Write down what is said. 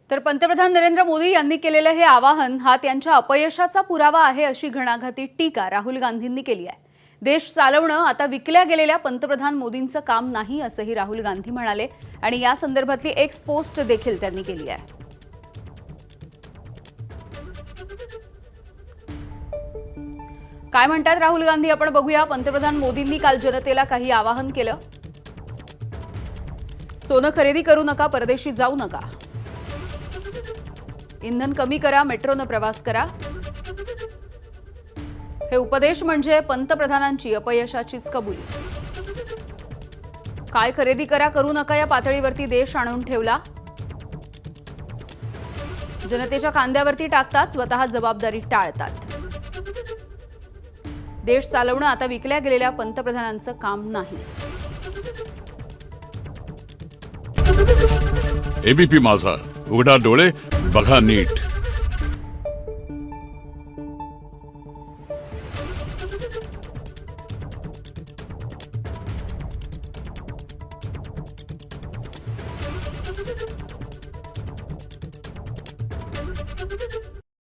तर पंतप्रधान नरेंद्र मोदी यांनी केलेले हे आवाहन हा त्यांच्या अपयशाचा पुरावा आहे अशी घणाघाती टीका राहुल गांधींनी केली आहे। देश चालवणं आता विकल्या गेलेल्या पंतप्रधान मोदींचं काम नाही असंही राहुल गांधी म्हणाले आणि या संदर्भातली एक्स पोस्ट देखील त्यांनी केली आहे। काय म्हणतात राहुल गांधी आपण बघूया। पंतप्रधान मोदींनी काल जनतेला काही आवाहन केलं। सोनं खरेदी करू नका, परदेशी जाऊ नका, इंधन कमी करा, मेट्रोने प्रवास करा। हे उपदेश म्हणजे पंतप्रधानांची अपयशाचीच कबुली। काय खरेदी करा करू नका या पातळीवरती देश आणून ठेवला। जनतेच्या खांद्यावरती टाकतात, स्वतः जबाबदारी टाळतात। देश चालवणं आता विकल्या गेलेल्या पंतप्रधानांचं काम नाही। एबीपी माझा, उघडा डोळे बघा नीट।